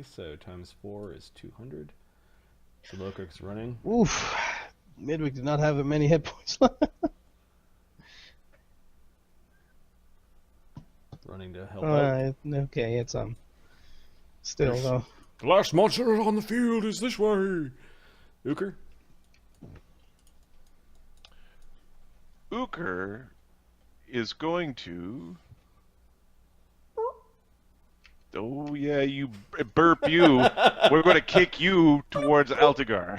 So times 4 is 200. So Locurk's running. Oof. Midwick did not have many hit points left. Running to help out. Okay, it's still though. The last monster on the field is this way. Uker? Uker is going to... Oh yeah, you burp you. We're going to kick you towards Altagar.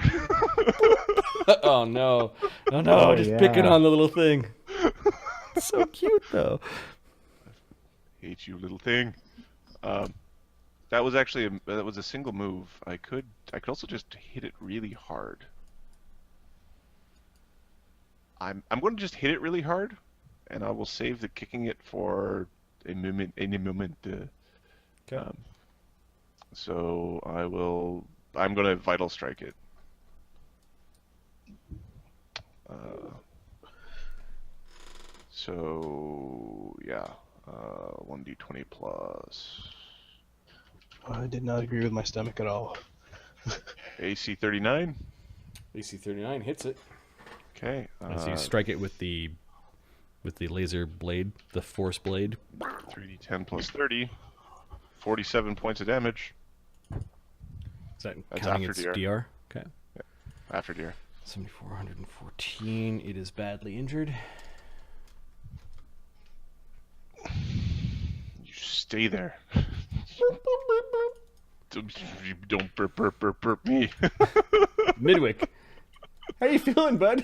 Oh no. Oh no, just picking on the little thing. It's so cute though. Hate you, little thing. That was actually that was a single move. I could also just hit it really hard. I'm going to just hit it really hard, and I will save the kicking it for a moment. Okay. So I'm going to vital strike it. So yeah, 1d20 plus. I did not agree with my stomach at all. AC 39. AC 39 hits it. Okay. So you strike it with the laser blade, the force blade. 3d10 plus 30. 47 points of damage. Is that That's counting after its DR? Okay. Yeah. After DR. 7,414. It is badly injured. You stay there. Don't burp me. Midwick. How you feeling, bud?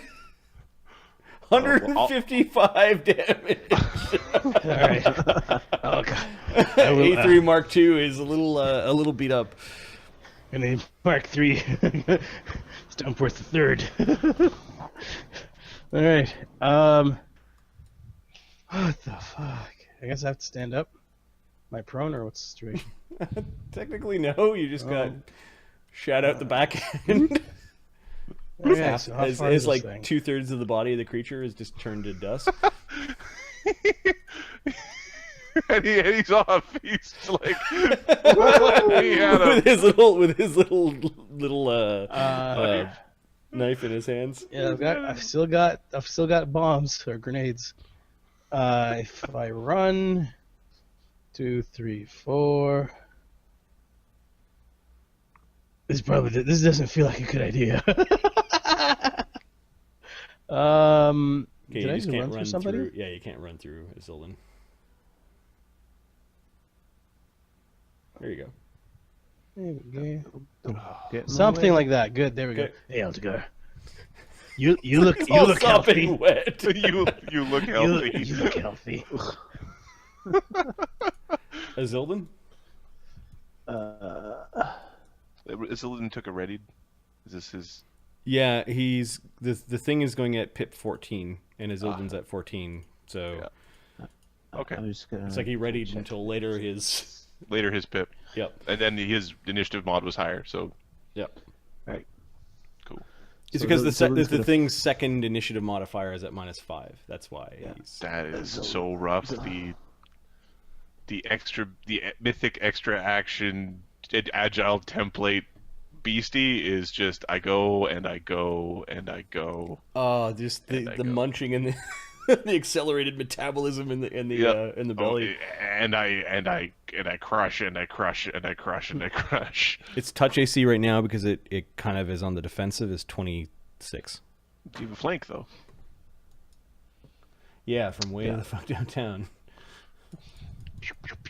155 damage. All right. Oh god. A3 Mark II is a little beat up. And then Mark 3. Stoneforth the third. All right. What the fuck? I guess I have to stand up. Am I prone or what's the situation? Technically, no. You just got shot out the back end. Okay, so how far is As like this thing? 2/3 of the body of the creature is just turned to dust. and he's off. He's like he had with his little knife in his hands. Yeah, I've still got bombs or grenades. If I run, 2, 3, 4. This doesn't feel like a good idea. Okay, Did you I just just can't run through run somebody? through. Yeah, you can't run through Azildan. There you go. There we go. Something like that. Good. There we go. Okay. Hey, Altagar. You look All healthy. sopping wet. you look healthy. You look healthy. Azildan? Isildan took a readied. Is this his? Yeah, he's the thing is going at pip 14, and Azildan's at 14. So Okay. it's like he readied until later his. Later his pip. Yep. And then his initiative mod was higher. So Yep. right. Cool. It's So because Azildan's the gonna- thing's second initiative modifier is at -5. That's why. Yeah. He's... That is so rough. The mythic extra action agile template beastie is just I go and I go and I go. Oh, just the go. munching and the the accelerated metabolism in the belly. And I crush and I crush and I crush and I crush. Its touch AC right now, because it kind of is on the defensive, is 26. Do you have a flank though? Yeah, from way the fuck downtown.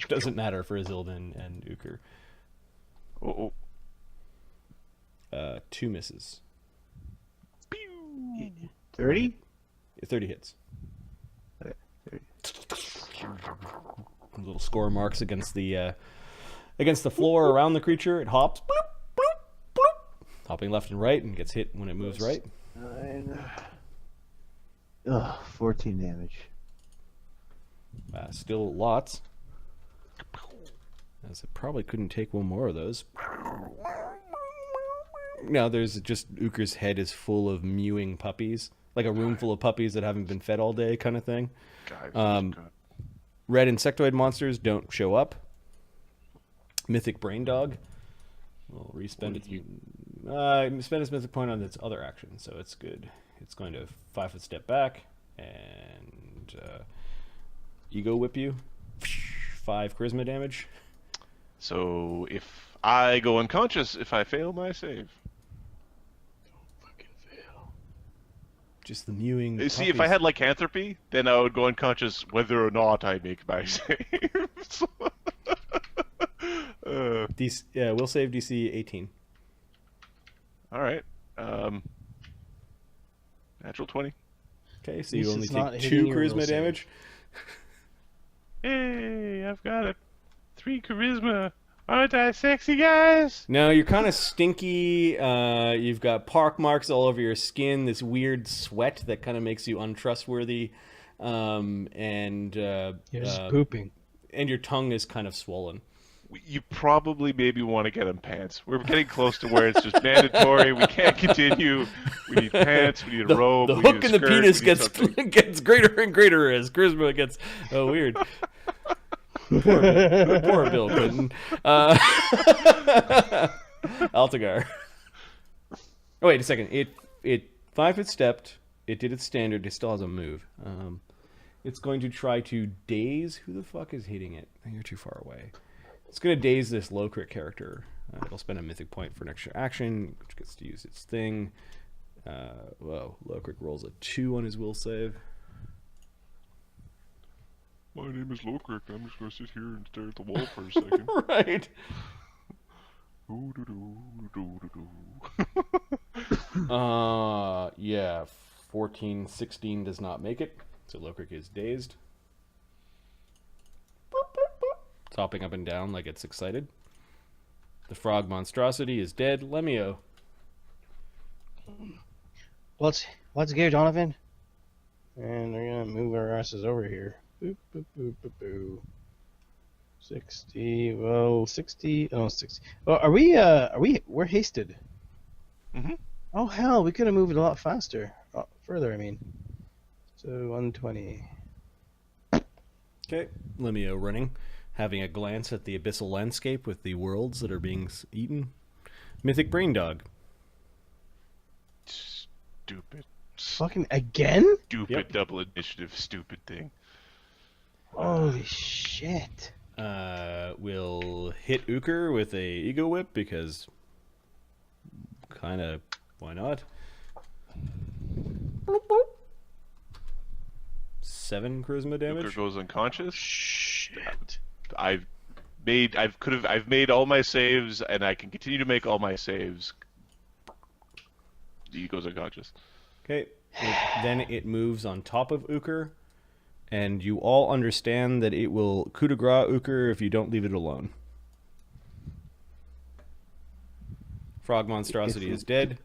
Doesn't matter for Azildan and Uker. Oh. 2 misses. 30? 30 hits. Okay, 30. Little score marks against the floor around the creature. It hops, bloop, bloop, bloop, hopping left and right, and gets hit when it moves right. 9. 14 damage. Still lots. As it probably couldn't take one more of those. Now there's just Uker's head is full of mewing puppies, like a room full of puppies that haven't been fed all day, kind of thing. God. Red insectoid monsters don't show up. Mythic brain dog We'll respend What its spend its mythic point on its other action, so it's good. It's going to 5-foot step back and ego whip you. 5 charisma damage. So if I go unconscious, if I fail my save. Fucking fail. Just the mewing. See, if I had lycanthropy, then I would go unconscious whether or not I make my saves. We'll save DC 18. All right. Natural 20. Okay, so At you least only it's not take hitting 2 your will charisma save. damage. Hey, I've got a 3 charisma. Aren't I sexy, guys? No, you're kind of stinky. You've got pock marks all over your skin. This weird sweat that kind of makes you untrustworthy, and You're just pooping. and your tongue is kind of swollen. You probably maybe want to get him pants. We're getting close to where it's just mandatory. We can't continue. We need pants. We need a robe. The we hook need in a the skirt, penis we need gets something. gets greater and greater as charisma gets weird. Poor Bill Clinton. Altagar. Oh wait a second. It 5-foot stepped. It did its standard. It still has a move. It's going to try to daze. Who the fuck is hitting it? You're too far away. It's going to daze this low crit character. It'll spend a mythic point for an extra action, which gets to use its thing. Whoa, low crit rolls a 2 on his will save. My name is Lokrik. I'm just going to sit here and stare at the wall for a second. Right. Yeah, 14, 16 does not make it. So Lokrik is dazed. It's hopping up and down like it's excited. The frog monstrosity is dead. Lemio. Let's go, Donovan. And we're gonna move our asses over here. Boop, boop, boop, boop, boop. 60. Well, 60. Oh, 60. Well, we're hasted. Mhm. Oh hell, we could have moved it a lot faster. Oh, further, I mean. So 120. Okay, Lemio running, having a glance at the abyssal landscape with the worlds that are being eaten. Mythic Brain Dog. Stupid. Fucking again? Stupid Yep. double initiative. Stupid thing. Holy shit. Will hit Uker with a ego whip because kind of why not? 7 charisma damage. Luker goes unconscious. Shit. I've made all my saves, and I can continue to make all my saves. He goes unconscious. Okay. Then it moves on top of Uker, and you all understand that it will coup de grace Uker if you don't leave it alone. Frog monstrosity is dead.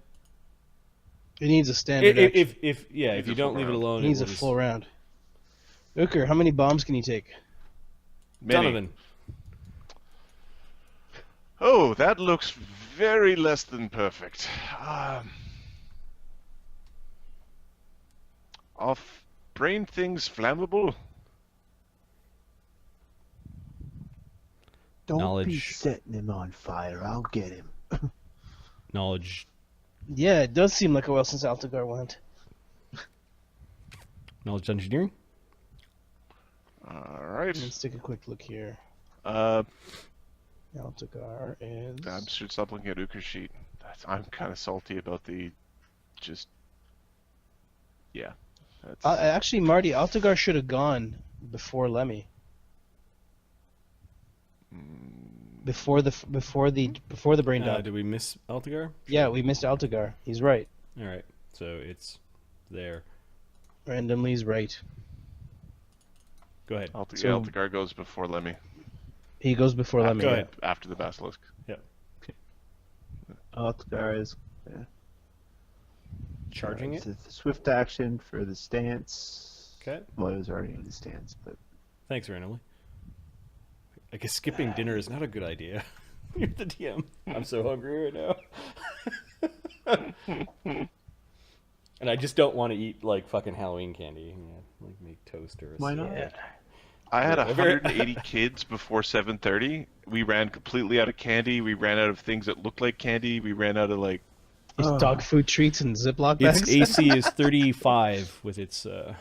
It needs a standard action. If you a don't full leave it round. alone, It needs it a will just- full round. Uker, how many bombs can you take? Many. Donovan. Oh, that looks very less than perfect. Off brain things flammable? Don't be Knowledge. setting him on fire. I'll get him. Knowledge. Yeah, it does seem like a while since Altagar went. Knowledge engineering. Alright. Let's take a quick look here. I'm Altagar is... should stop looking at Uker's sheet. I'm kind of salty about the yeah. That's... actually, Marty, Altagar should have gone before Lemmy. Before the brain dog. Did we miss Altagar? Yeah, we missed Altagar. He's right. All right. So it's there. Randomly's right. Go ahead. So- Altagar goes before Lemmy. He goes before Lemmy. Go ahead. After the basilisk. Altagar is Charging it. it's a swift action for the stance. Okay. Well, it was already in the stance, but Thanks, randomly. I guess skipping dinner is not a good idea. You're the DM. I'm so hungry right now. And I just don't want to eat like fucking Halloween candy. Yeah, like make toast or a Why snack. not? Yeah. I had Over here. 180 kids before 7:30. We ran completely out of candy. We ran out of things that looked like candy. We ran out of like. Is dog food treats and Ziploc bags? Its AC is 35 with its. Okay,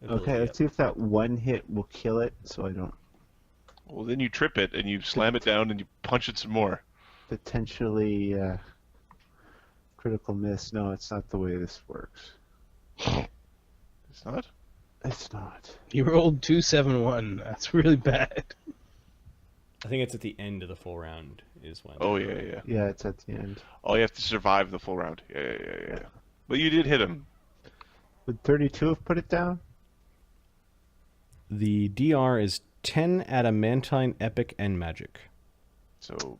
ability let's up. see if that one hit will kill it, so I don't Well, then you trip it and you slam it down and you punch it some more. potentially critical miss. No, it's not the way this works. It's not. It's not. You rolled 271. That's really bad. I think it's at the end of the full round is when. Oh yeah. Yeah, it's at the end. Oh, you have to survive the full round. Yeah. But you did hit him. Would 32 have put it down? The DR is 10 adamantine, epic, and magic. So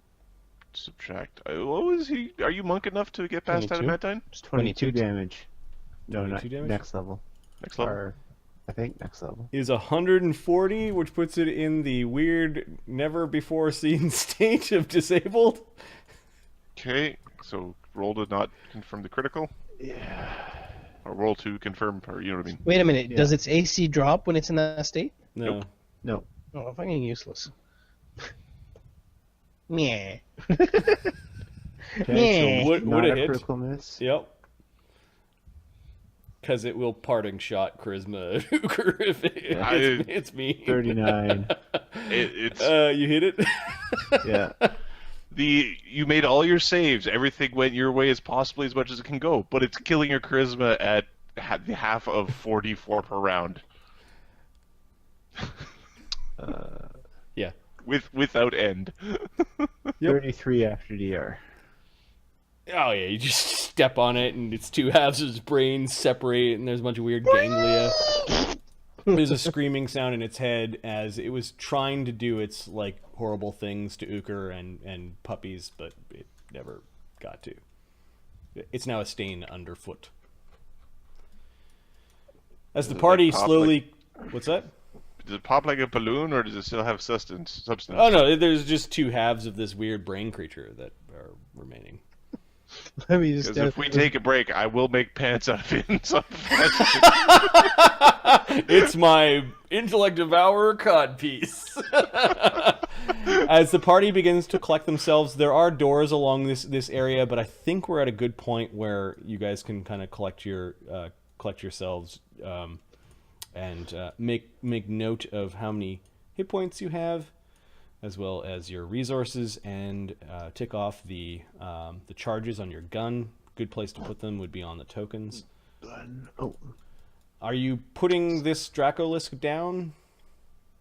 subtract. What was he? Are you monk enough to get past 22? adamantine? It's 22 22. damage. No, 22 not damage? next level. Next level. Or, I think next level. Is 140, which puts it in the weird, never before seen state of disabled. Okay. So roll to not confirm the critical. Yeah. Or roll to confirm, or you know what I mean. Wait a minute. Yeah. Does its AC drop when it's in that state? No. Nope. No. Oh, fucking useless. Meh. Okay, so Would not it a hit? critical miss. Yep. Because it will parting shot charisma Hooker if it hits me. 39. It's You hit it? Yeah. you made all your saves. Everything went your way as possibly as much as it can go, but it's killing your charisma at half of 44 per round. Yeah. Without end. Yep. 33 after DR. Oh yeah, you just step on it and it's two halves of its brain separate and there's a bunch of weird ganglia. There's a screaming sound in its head as it was trying to do its like horrible things to Uker and puppies, but it never got to. It's now a stain underfoot. As the Does it, party like, pop slowly what's that? Does it pop like a balloon, or does it still have substance? Oh no, there's just two halves of this weird brain creature that are remaining. Let me just. Because if we take a break, I will make pants out of it in some fashion. It's my intellect devourer cod piece. As the party begins to collect themselves, there are doors along this area, but I think we're at a good point where you guys can kind of collect yourselves and make note of how many hit points you have, as well as your resources, and tick off the charges on your gun. Good place to put them would be on the tokens. Oh, Are you putting this Dracolisk down?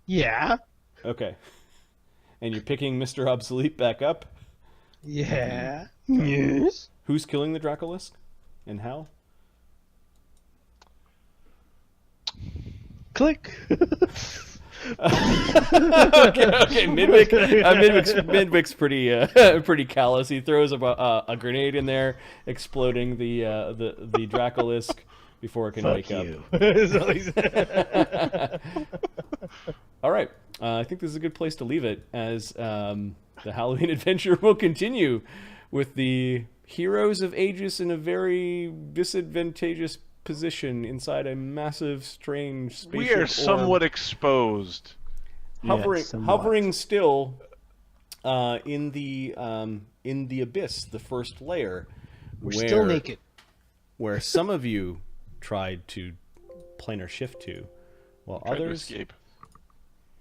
Yeah. Okay. And you're picking Mr. Obsolete back up? Yeah. Yes. Who's killing the Dracolisk? And how? Click. Okay. Midwick's pretty callous. He throws a grenade in there, exploding the Dracolisk before it can wake up. That's all he said. All right. I think this is a good place to leave it, as the Halloween adventure will continue with the heroes of Aegis in a very disadvantageous position inside a massive, strange spaceship. We are somewhat exposed. hovering still in the abyss, the first layer. We're still naked. Where some of you tried to planar shift to, while Tried to others, escape.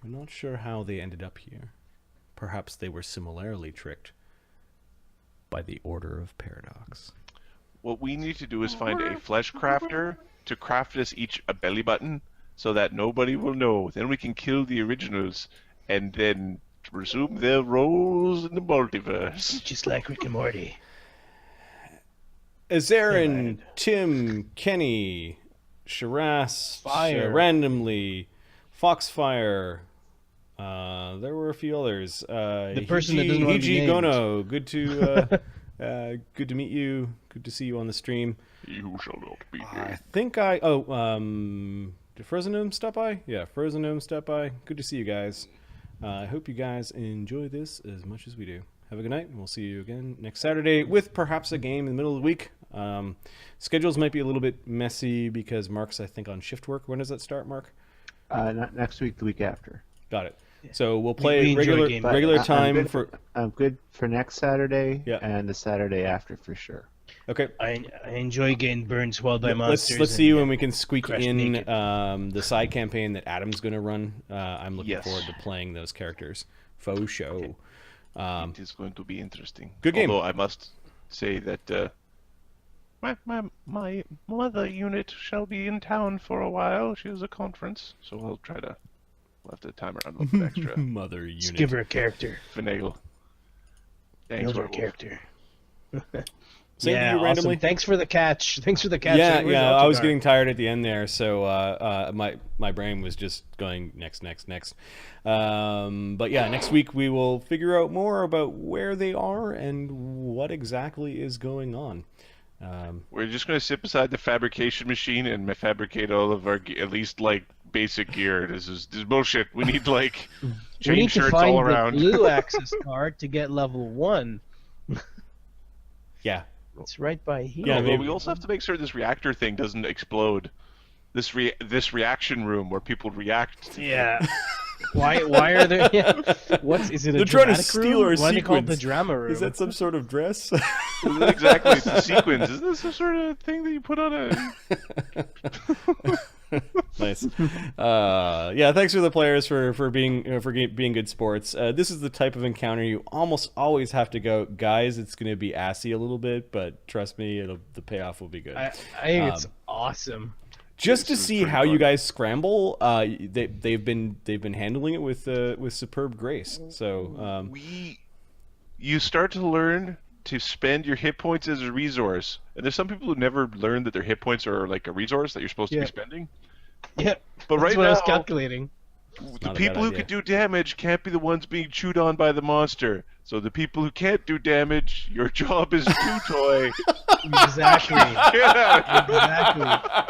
I'm not sure how they ended up here. Perhaps they were similarly tricked by the Order of Paradox. What we need to do is find a flesh crafter to craft us each a belly button so that nobody will know. Then we can kill the originals and then resume their roles in the multiverse. Just like Rick and Morty. Azarin, Tim, Kenny, Shiraz, Fire. randomly, Foxfire. There were a few others. The person that doesn't want to be Hiji named. Gono, good to meet you. Good to see you on the stream. You shall not be I here. think did Frozen Gnome stop by? Yeah, Frozen Gnome stop by. Good to see you guys. I hope you guys enjoy this as much as we do. Have a good night, and we'll see you again next Saturday with perhaps a game in the middle of the week. Schedules might be a little bit messy because Mark's, I think, on shift work. When does that start, Mark? Not next week, the week after. Got it. So we'll We play enjoy regular game But regular I'm time good- for. I'm good for next Saturday Yeah. and the Saturday after for sure. Okay. I enjoy getting burned swelled by Let's monsters. see and, when we can squeak crushed in naked. the side campaign that Adam's going to run. I'm looking Yes. forward to playing those characters. Faux show. It is going to be interesting. Good game. Although I must say that my mother unit shall be in town for a while. She has a conference, so we'll have to time around with an extra Mother Just unit. give her a character. finagle. Thanks, Give her a Werewolf. character. Same to Yeah, you randomly. awesome. Thanks for the catch. Thanks for the catch. Yeah, Where's yeah. I was Altagar? getting tired at the end there, so my brain was just going next. But yeah, next week we will figure out more about where they are and what exactly is going on. We're just going to sit beside the fabrication machine and fabricate all of our, at least like basic gear. This is bullshit. We need like We need chain to shirts find all the around. blue access card to get level 1. Yeah, It's right by here. Yeah, Although maybe. we also have to make sure this reactor thing doesn't explode. This reaction room where people react. Yeah. Why are there? Yeah. What is it? They're A trying to dramatic steal room? our Why do they call it the sequence. drama room? is that some sort of dress? Exactly, it's a sequence. Isn't this some sort of thing that you put on a? Nice. Yeah, thanks for the players for being being good sports. This is the type of encounter you almost always have to go, guys. It's going to be assy a little bit, but trust me, the payoff will be good. I think it's awesome. Just to This is see pretty how you fun. guys scramble, they've been handling it with superb grace. So You start to learn to spend your hit points as a resource, and there's some people who never learn that their hit points are like a resource that you're supposed to Yeah. be spending. Yeah. But That's right what I was now, calculating. the not a bad people who idea. can do damage can't be the ones being chewed on by the monster. So the people who can't do damage, your job is to toy. Exactly. Yeah.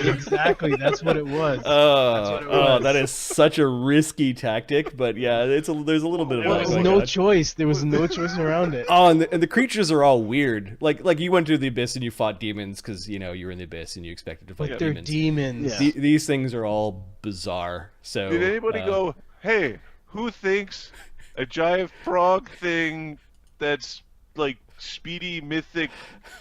Exactly. That's what it was. what it Oh, was. that is such a risky tactic, but yeah, there's a little bit of There that was going no on. choice. There was no choice around it. Oh, and the creatures are all weird. Like you went to the abyss and you fought demons because you were in the abyss and you expected to fight But they're demons. demons. Yeah. These things are all bizarre. So Did anybody go, hey, who thinks a giant frog thing that's like speedy, mythic,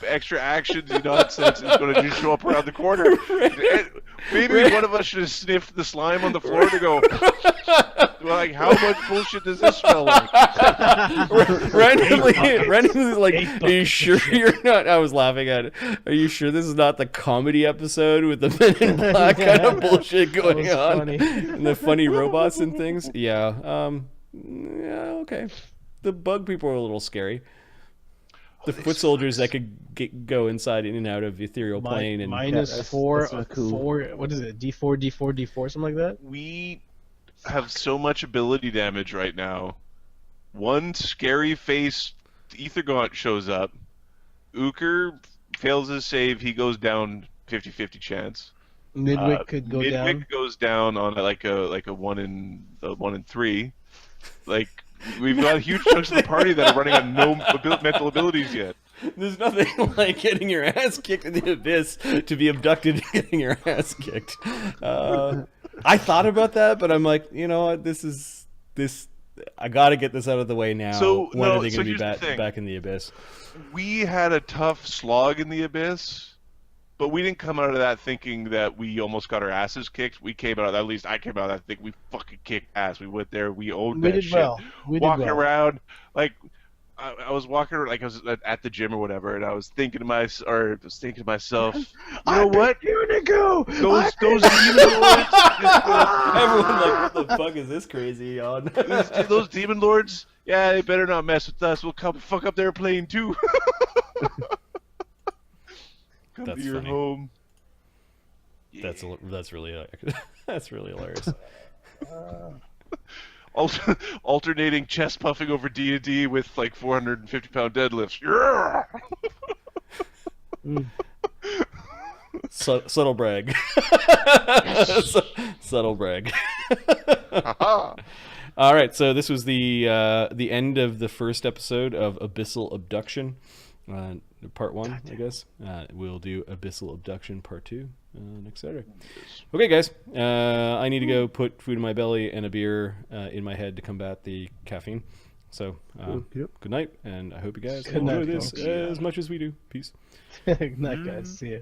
extra actions nonsense is going to just show up around the corner? And maybe one of us should have sniffed the slime on the floor to go, like, how much bullshit does this smell like? randomly, like, Eight are you buckets sure of shit. you're not? I was laughing at it. Are you sure this is not the comedy episode with the Men in Black kind of bullshit That going was on funny. and the funny robots and things? Yeah. Yeah. Okay. The bug people are a little scary. The foot soldiers that could go inside in and out of ethereal plane and minus that's- four, that's not cool. four. What is it? D4, D4, D4, something like that. We have so much ability damage right now. One scary face Ether Gaunt shows up. Uker fails his save. He goes down 50-50 chance. Midwick could go Midwick down. goes down on like a 1 in 3. Like we've got huge chunks of the party that are running on no mental abilities yet. there's nothing like getting your ass kicked in the abyss to be abducted and getting your ass kicked. I thought about that, but I'm like, you know what? This. I got to get this out of the way now. So, when no, are they so going to be here's the thing. back in the abyss? We had a tough slog in the abyss, but we didn't come out of that thinking that we almost got our asses kicked. We came out, at least I came out of that thinking we fucking kicked ass. We went there, we owned We that did shit. well. We did Walking well. around, like I was walking, like I was at the gym or whatever, and I was thinking to myself, you know what? Unico! Those demon lords, Everyone like, what the fuck is this crazy on? those demon lords, yeah, they better not mess with us. We'll come fuck up their plane too. Come That's to your funny. home. That's really that's really hilarious. Alternating chest puffing over D&D with like 450-pound deadlifts. Yeah! Subtle brag. Subtle brag. Haha. All right, so this was the end of the first episode of Abyssal Abduction, part 1, I guess. We'll do Abyssal Abduction part 2 next Saturday. Okay, guys. I need to go put food in my belly and a beer in my head to combat the caffeine. So, Yep. good night, and I hope you guys Good enjoy night, this folks. as much as we do. Peace. Good night, guys. See ya.